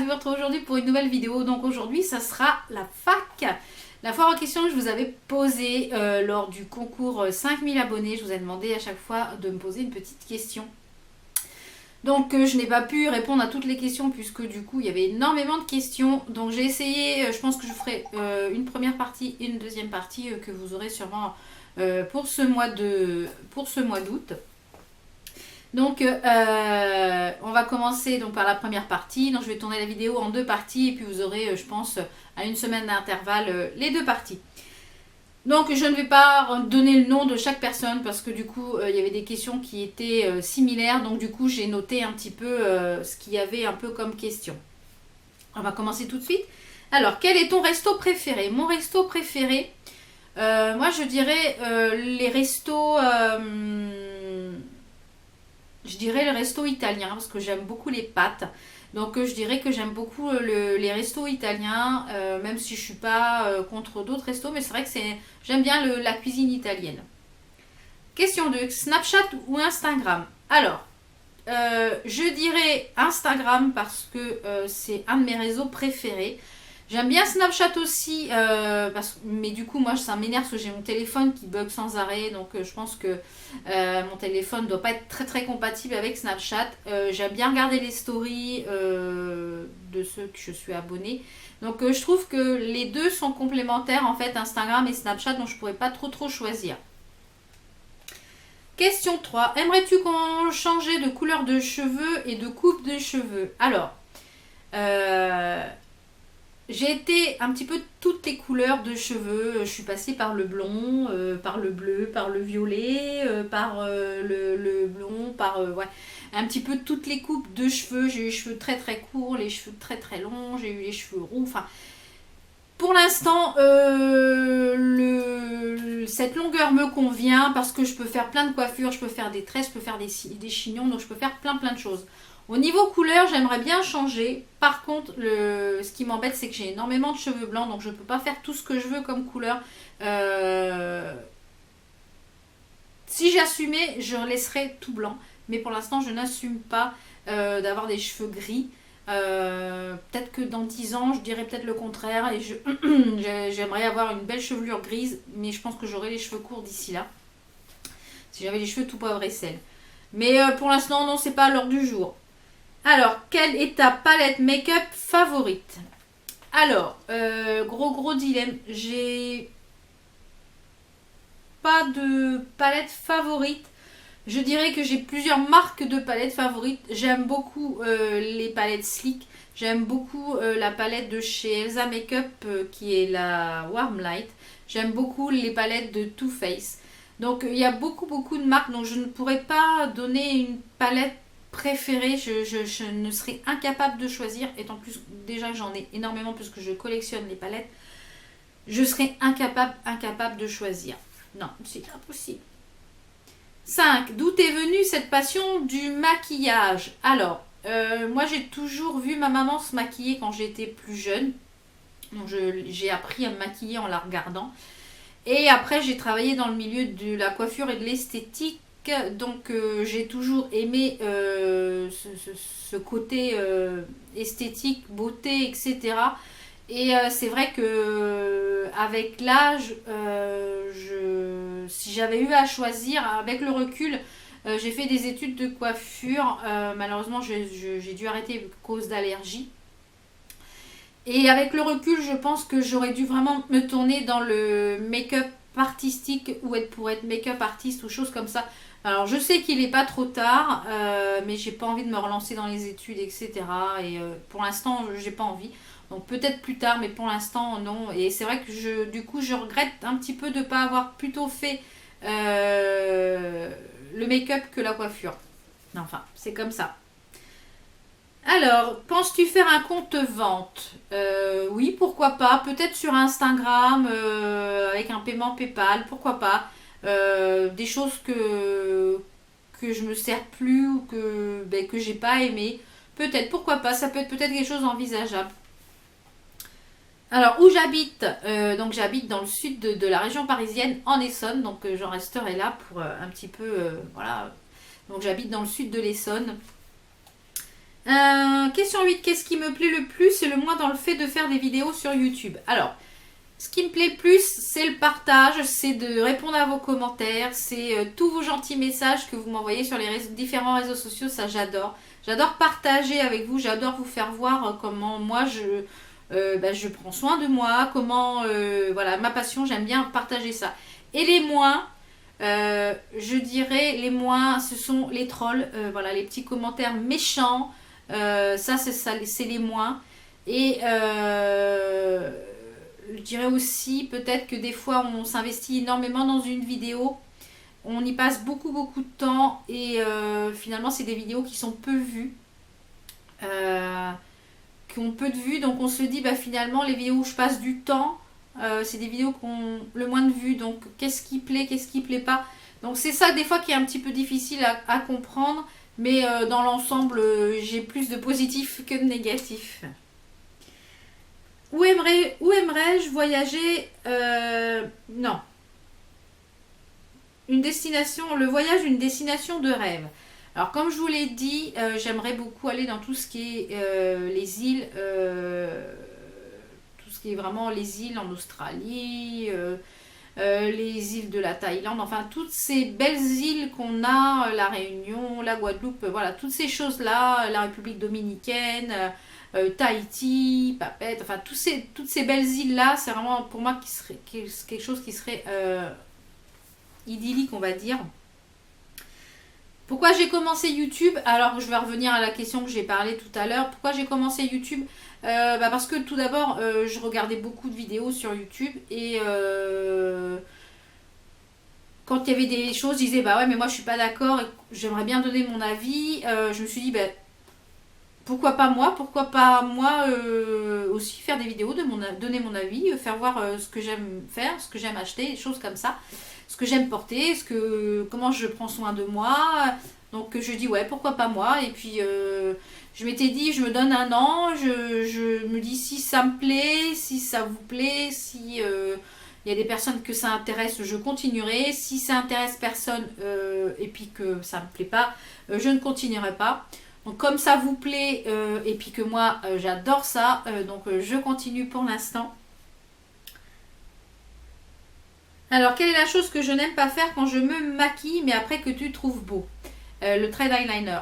ravie de vous retrouver aujourd'hui pour une nouvelle vidéo. Donc aujourd'hui, ça sera la fac. La foire en question que je vous avais posée lors du concours 5000 abonnés. Je vous ai demandé à chaque fois de me poser une petite question. Donc je n'ai pas pu répondre à toutes les questions puisque du coup il y avait énormément de questions. Donc j'ai essayé, je pense que je ferai une première partie et une deuxième partie que vous aurez sûrement pour ce mois d'août. Donc on va commencer donc par la première partie. Donc je vais tourner la vidéo en deux parties et puis vous aurez je pense à une semaine d'intervalle les deux parties. Donc je ne vais pas donner le nom de chaque personne parce que du coup il y avait des questions qui étaient similaires. Donc du coup j'ai noté un petit peu ce qu'il y avait un peu comme question. On va commencer tout de suite. Alors quel est ton resto préféré? Mon resto préféré, moi je dirais les restos... je dirais le resto italien parce que j'aime beaucoup les pâtes. Donc je dirais que j'aime beaucoup les restos italiens, même si je suis pas contre d'autres restos, mais c'est vrai que j'aime bien la cuisine italienne. Question 2, Snapchat ou Instagram? Alors, je dirais Instagram parce que c'est un de mes réseaux préférés. J'aime bien Snapchat aussi, mais du coup, moi, ça m'énerve parce que j'ai mon téléphone qui bug sans arrêt. Donc, je pense que mon téléphone ne doit pas être très très compatible avec Snapchat. J'aime bien regarder les stories de ceux que je suis abonnée. Donc, je trouve que les deux sont complémentaires, en fait, Instagram et Snapchat. Donc, je ne pourrais pas trop choisir. Question 3. Aimerais-tu qu'on change de couleur de cheveux et de coupe de cheveux? Alors, j'ai été un petit peu toutes les couleurs de cheveux. Je suis passée par le blond, par le bleu, par le violet, par le blond, ouais, un petit peu toutes les coupes de cheveux. J'ai eu les cheveux très très courts, les cheveux très très longs, j'ai eu les cheveux roux. Enfin, pour l'instant, cette longueur me convient parce que je peux faire plein de coiffures, je peux faire des tresses, je peux faire des chignons, donc je peux faire plein de choses. Au niveau couleur, j'aimerais bien changer. Par contre, ce qui m'embête, c'est que j'ai énormément de cheveux blancs, donc je ne peux pas faire tout ce que je veux comme couleur. Si j'assumais, je laisserais tout blanc. Mais pour l'instant, je n'assume pas d'avoir des cheveux gris. Peut-être que dans 10 ans, je dirais peut-être le contraire. Et j'aimerais avoir une belle chevelure grise, mais je pense que j'aurai les cheveux courts d'ici là. Si j'avais les cheveux tout poivre et sel. Mais pour l'instant, non, c'est pas à l'heure du jour. Alors, quelle est ta palette make-up favorite? Alors, gros dilemme. J'ai pas de palette favorite. Je dirais que j'ai plusieurs marques de palettes favorites. J'aime beaucoup les palettes Sleek. J'aime beaucoup la palette de chez Elsa Makeup qui est la Warm Light. J'aime beaucoup les palettes de Too Faced. Donc, il y a beaucoup de marques. Donc, je ne pourrais pas donner une palette préférée, je ne serais incapable de choisir, étant plus déjà que j'en ai énormément puisque je collectionne les palettes, je serais incapable de choisir. Non, c'est impossible. 5. D'où est venue cette passion du maquillage? Alors, moi j'ai toujours vu ma maman se maquiller quand j'étais plus jeune. Donc j'ai appris à me maquiller en la regardant. Et après j'ai travaillé dans le milieu de la coiffure et de l'esthétique. Donc j'ai toujours aimé ce côté esthétique, beauté, etc. Et c'est vrai que avec l'âge, si j'avais eu à choisir, avec le recul, j'ai fait des études de coiffure. Malheureusement, j'ai dû arrêter à cause d'allergies. Et avec le recul, je pense que j'aurais dû vraiment me tourner dans le make-up artistique ou pour être make-up artiste ou choses comme ça. Alors je sais qu'il n'est pas trop tard, mais j'ai pas envie de me relancer dans les études, etc. Et pour l'instant, j'ai pas envie. Donc peut-être plus tard, mais pour l'instant, non. Et c'est vrai que du coup, je regrette un petit peu de ne pas avoir plutôt fait le make-up que la coiffure. Enfin, c'est comme ça. Alors, penses-tu faire un compte vente? Oui, pourquoi pas. Peut-être sur Instagram, avec un paiement PayPal, pourquoi pas. Des choses que je me sers plus ou que j'ai pas aimé. Peut-être, pourquoi pas. Ça peut être peut-être quelque chose d'envisageable. Alors, où j'habite? Donc, j'habite dans le sud de la région parisienne, en Essonne. Donc, j'en resterai là pour un petit peu... voilà. Donc, j'habite dans le sud de l'Essonne. Question 8. Qu'est-ce qui me plaît le plus et le moins dans le fait de faire des vidéos sur YouTube? Alors, ce qui me plaît le plus, c'est le partage, c'est de répondre à vos commentaires, c'est tous vos gentils messages que vous m'envoyez sur les différents réseaux sociaux, ça j'adore. J'adore partager avec vous, j'adore vous faire voir comment moi je prends soin de moi, comment, voilà, ma passion, j'aime bien partager ça. Et les moins, je dirais, les moins, ce sont les trolls, voilà, les petits commentaires méchants, ça, c'est les moins. Et je dirais aussi peut-être que des fois on s'investit énormément dans une vidéo, on y passe beaucoup beaucoup de temps et finalement c'est des vidéos qui sont peu vues, euh, qui ont peu de vues, donc on se dit bah finalement les vidéos où je passe du temps, c'est des vidéos qui ont le moins de vues, donc qu'est-ce qui plaît, qu'est-ce qui plaît pas. Donc c'est ça des fois qui est un petit peu difficile à comprendre, mais dans l'ensemble j'ai plus de positif que de négatif. Où aimerais-je voyager? Non. Une destination, le voyage, une destination de rêve. Alors, comme je vous l'ai dit, j'aimerais beaucoup aller dans tout ce qui est les îles, tout ce qui est vraiment les îles en Australie, les îles de la Thaïlande, enfin, toutes ces belles îles qu'on a, la Réunion, la Guadeloupe, voilà, toutes ces choses-là, la République dominicaine. Tahiti, Papette, enfin toutes ces belles îles-là, c'est vraiment pour moi quelque chose qui serait idyllique, on va dire. Pourquoi j'ai commencé YouTube? Alors je vais revenir à la question que j'ai parlé tout à l'heure. Pourquoi j'ai commencé YouTube? Parce que tout d'abord, je regardais beaucoup de vidéos sur YouTube et quand il y avait des choses, je disais bah ouais mais moi je suis pas d'accord, j'aimerais bien donner mon avis. Je me suis dit bah pourquoi pas moi aussi faire des vidéos, donner mon avis, faire voir ce que j'aime faire, ce que j'aime acheter, des choses comme ça, ce que j'aime porter, comment je prends soin de moi. Donc je dis ouais, pourquoi pas moi. Et puis je m'étais dit, je me donne un an, je me dis si ça me plaît, si ça vous plaît, si il y a des personnes que ça intéresse, je continuerai. Si ça intéresse personne et puis que ça me plaît pas, je ne continuerai pas. Donc comme ça vous plaît et puis que moi j'adore ça, donc je continue pour l'instant. Alors quelle est la chose que je n'aime pas faire quand je me maquille mais après que tu trouves beau? Le thread eyeliner.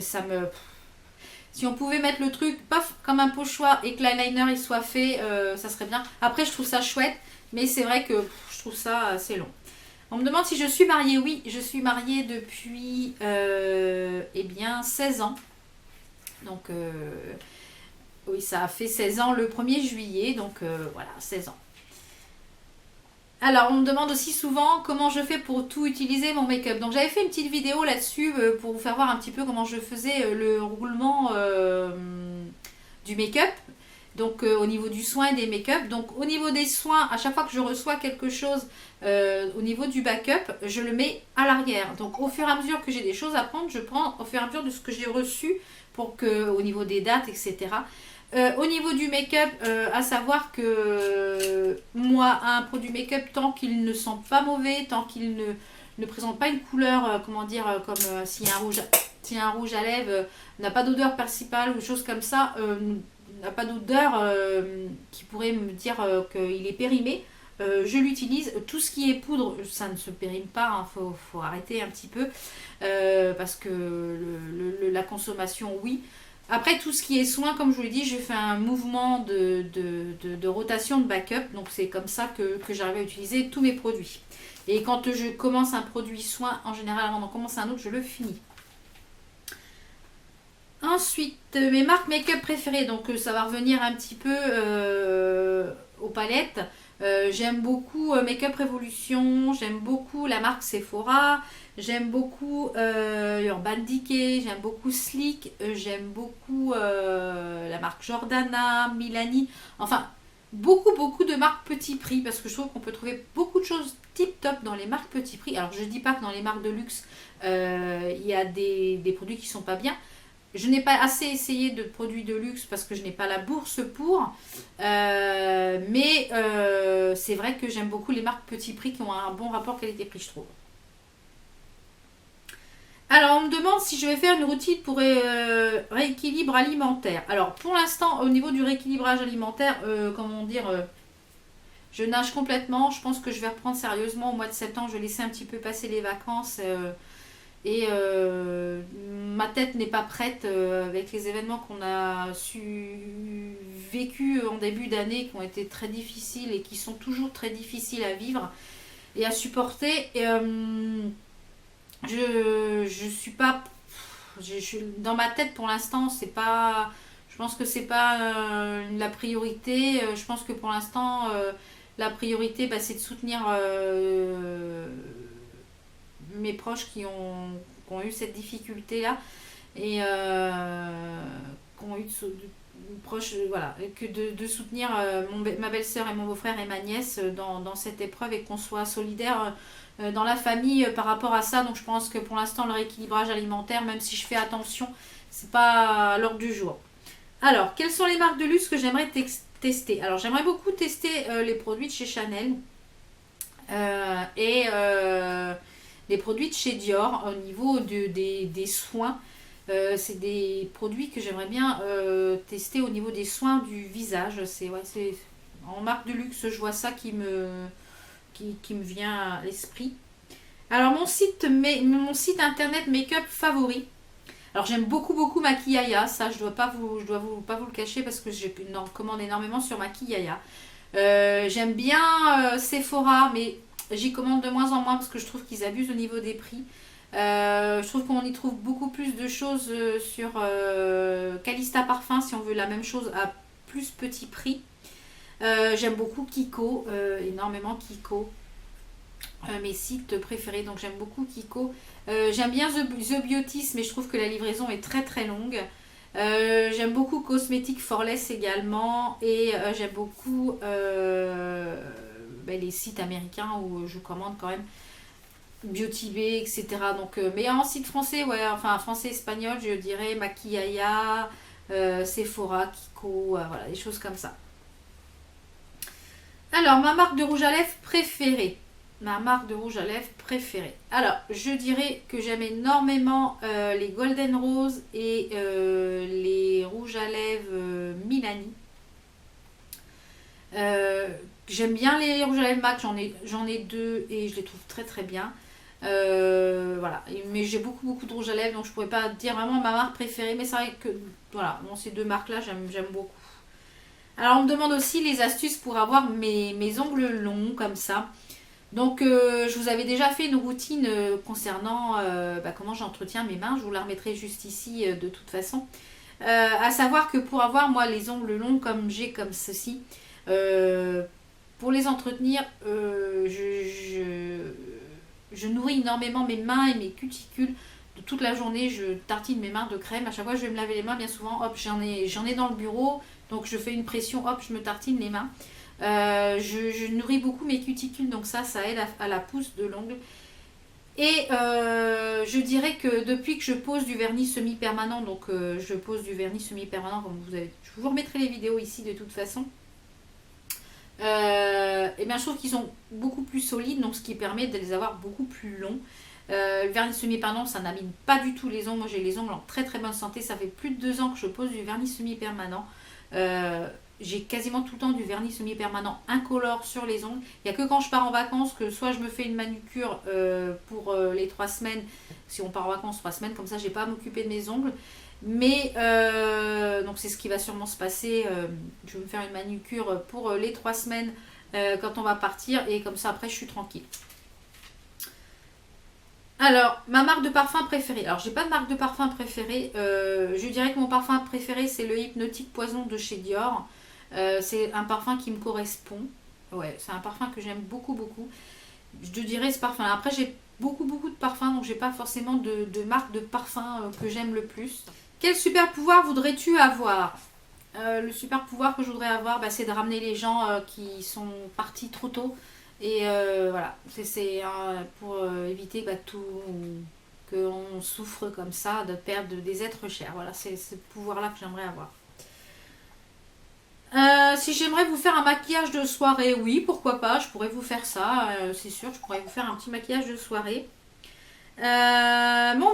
Ça me... Si on pouvait mettre le truc paf comme un pochoir et que l'eyeliner il soit fait, ça serait bien. Après je trouve ça chouette, mais c'est vrai que je trouve ça assez long. On me demande si je suis mariée. Oui, je suis mariée depuis eh bien 16 ans. Donc oui, ça a fait 16 ans le 1er juillet. Donc voilà, 16 ans. Alors, on me demande aussi souvent comment je fais pour tout utiliser mon make-up. Donc, j'avais fait une petite vidéo là-dessus pour vous faire voir un petit peu comment je faisais le roulement du make-up. Donc, au niveau du soin et des make-up. Donc, au niveau des soins, à chaque fois que je reçois quelque chose au niveau du backup, je le mets à l'arrière. Donc, au fur et à mesure que j'ai des choses à prendre, je prends au fur et à mesure de ce que j'ai reçu pour que, au niveau des dates, etc. Au niveau du make-up, à savoir que moi, un produit make-up, tant qu'il ne sent pas mauvais, tant qu'il ne présente pas une couleur, comment dire, comme si un rouge à lèvres n'a pas d'odeur principale ou chose comme ça, n'a pas d'odeur qui pourrait me dire qu'il est périmé, je l'utilise. Tout ce qui est poudre, ça ne se périme pas, hein, faut arrêter un petit peu parce que la consommation, oui. Après, tout ce qui est soin, comme je vous l'ai dit, j'ai fait un mouvement de rotation de backup. Donc, c'est comme ça que j'arrive à utiliser tous mes produits. Et quand je commence un produit soin, en général, avant d'en commencer un autre, je le finis. Ensuite, mes marques make-up préférées. Donc, ça va revenir un petit peu aux palettes. J'aime beaucoup Make-up Revolution, j'aime beaucoup la marque Sephora, j'aime beaucoup Urban Decay, j'aime beaucoup Sleek, j'aime beaucoup la marque Jordana, Milani, enfin beaucoup de marques petit prix parce que je trouve qu'on peut trouver beaucoup de choses tip top dans les marques petit prix. Alors je dis pas que dans les marques de luxe il y a des produits qui sont pas bien. Je n'ai pas assez essayé de produits de luxe parce que je n'ai pas la bourse pour. Mais c'est vrai que j'aime beaucoup les marques petit prix qui ont un bon rapport qualité-prix, je trouve. Alors, on me demande si je vais faire une routine pour rééquilibre alimentaire. Alors, pour l'instant, au niveau du rééquilibrage alimentaire, comment dire, je nage complètement. Je pense que je vais reprendre sérieusement au mois de septembre. Je vais laisser un petit peu passer les vacances. Et ma tête n'est pas prête avec les événements qu'on a vécu en début d'année, qui ont été très difficiles et qui sont toujours très difficiles à vivre et à supporter. Et, je suis pas. Dans ma tête pour l'instant, c'est pas. Je pense que c'est pas la priorité. Je pense que pour l'instant, la priorité, bah, c'est de soutenir mes proches qui ont eu cette difficulté-là et qui ont eu proches, voilà, que de soutenir ma belle-sœur et mon beau-frère et ma nièce dans cette épreuve et qu'on soit solidaire dans la famille par rapport à ça. Donc je pense que pour l'instant, le rééquilibrage alimentaire, même si je fais attention, c'est pas à l'ordre du jour. Alors, quelles sont les marques de luxe que j'aimerais tester? Alors, j'aimerais beaucoup tester les produits de chez Chanel et les produits de chez Dior au niveau des soins. C'est des produits que j'aimerais bien tester au niveau des soins du visage. C'est en marque de luxe, je vois ça qui me vient à l'esprit. Alors mon site internet make-up favori. Alors j'aime beaucoup Maquillaya, ça je dois pas vous le cacher parce que je commande énormément sur Maquillaya. J'aime bien Sephora, mais j'y commande de moins en moins parce que je trouve qu'ils abusent au niveau des prix. Je trouve qu'on y trouve beaucoup plus de choses sur Calista Parfum si on veut la même chose à plus petit prix. J'aime beaucoup Kiko, énormément Kiko. Mes sites préférés, donc j'aime beaucoup Kiko. J'aime bien The Beauties, mais je trouve que la livraison est très longue. J'aime beaucoup Cosmetic Forless également, et j'aime beaucoup les sites américains où je commande quand même Beauty Bay, etc. Donc, mais en site français, ouais, enfin français-espagnol, je dirais Maquillaya, Sephora, Kiko, voilà, des choses comme ça. Alors, ma marque de rouge à lèvres préférée. Ma marque de rouge à lèvres préférée. Alors, je dirais que j'aime énormément les Golden Rose et les rouges à lèvres Milani. J'aime bien les rouges à lèvres MAC, j'en ai deux et je les trouve très bien. Voilà, mais j'ai beaucoup de rouge à lèvres, donc je pourrais pas dire vraiment ma marque préférée, mais c'est vrai que voilà, bon, ces deux marques là j'aime beaucoup. Alors on me demande aussi les astuces pour avoir mes ongles longs comme ça. Donc je vous avais déjà fait une routine concernant comment j'entretiens mes mains, je vous la remettrai juste ici de toute façon. À savoir que pour avoir moi les ongles longs comme j'ai comme ceci, pour les entretenir, je nourris énormément mes mains et mes cuticules de toute la journée. Je tartine mes mains de crème. À chaque fois, je vais me laver les mains, bien souvent. Hop, j'en ai dans le bureau. Donc, je fais une pression. Hop, je me tartine les mains. Je nourris beaucoup mes cuticules. Donc, ça aide à la pousse de l'ongle. Et je dirais que depuis que je pose du vernis semi-permanent, donc je pose du vernis semi-permanent, comme je vous remettrai les vidéos ici de toute façon. Et bien je trouve qu'ils sont beaucoup plus solides, donc ce qui permet de les avoir beaucoup plus longs. Le vernis semi-permanent, ça n'abîme pas du tout les ongles. Moi j'ai les ongles en très bonne santé. Ça fait plus de 2 ans que je pose du vernis semi-permanent. J'ai quasiment tout le temps du vernis semi-permanent incolore sur les ongles. Il n'y a que quand je pars en vacances que soit je me fais une manucure pour les 3 semaines. Si on part en vacances 3 semaines, comme ça j'ai pas à m'occuper de mes ongles. Mais donc c'est ce qui va sûrement se passer. Je vais me faire une manucure pour les 3 semaines quand on va partir. Et comme ça après je suis tranquille. Alors, ma marque de parfum préférée. Alors, j'ai pas de marque de parfum préférée. Je dirais que mon parfum préféré, c'est le Hypnotique Poison de chez Dior. C'est un parfum qui me correspond. Ouais, c'est un parfum que j'aime beaucoup. Je dirais ce parfum. Après, j'ai beaucoup de parfums, donc j'ai pas forcément de marque de parfum que j'aime le plus. Quel super pouvoir voudrais-tu avoir? Le super pouvoir que je voudrais avoir, c'est de ramener les gens qui sont partis trop tôt. Et voilà, c'est pour éviter qu'on souffre comme ça, de perdre des êtres chers. Voilà, c'est ce pouvoir-là que j'aimerais avoir. Si j'aimerais vous faire un maquillage de soirée, oui, pourquoi pas, je pourrais vous faire ça, c'est sûr, je pourrais vous faire un petit maquillage de soirée. Mon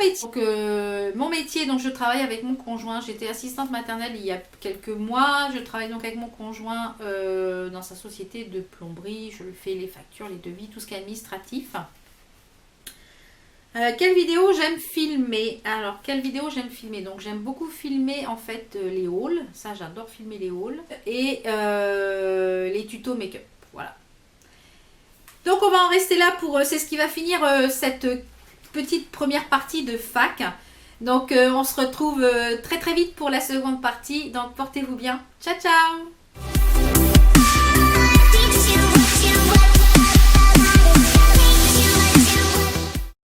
métier, donc je travaille avec mon conjoint. J'étais assistante maternelle il y a quelques mois. Je travaille donc avec mon conjoint dans sa société de plomberie. Je lui fais les factures, les devis, tout ce qui est administratif. Quelle vidéo j'aime filmer? Alors, quelle vidéo j'aime filmer? Donc, j'aime beaucoup filmer en fait les hauls. Ça, j'adore filmer les hauls. Et les tutos make-up. Voilà. Donc, on va en rester là pour. C'est ce qui va finir cette petite première partie de fac. Donc, on se retrouve très très vite pour la seconde partie. Donc, portez-vous bien. Ciao, ciao!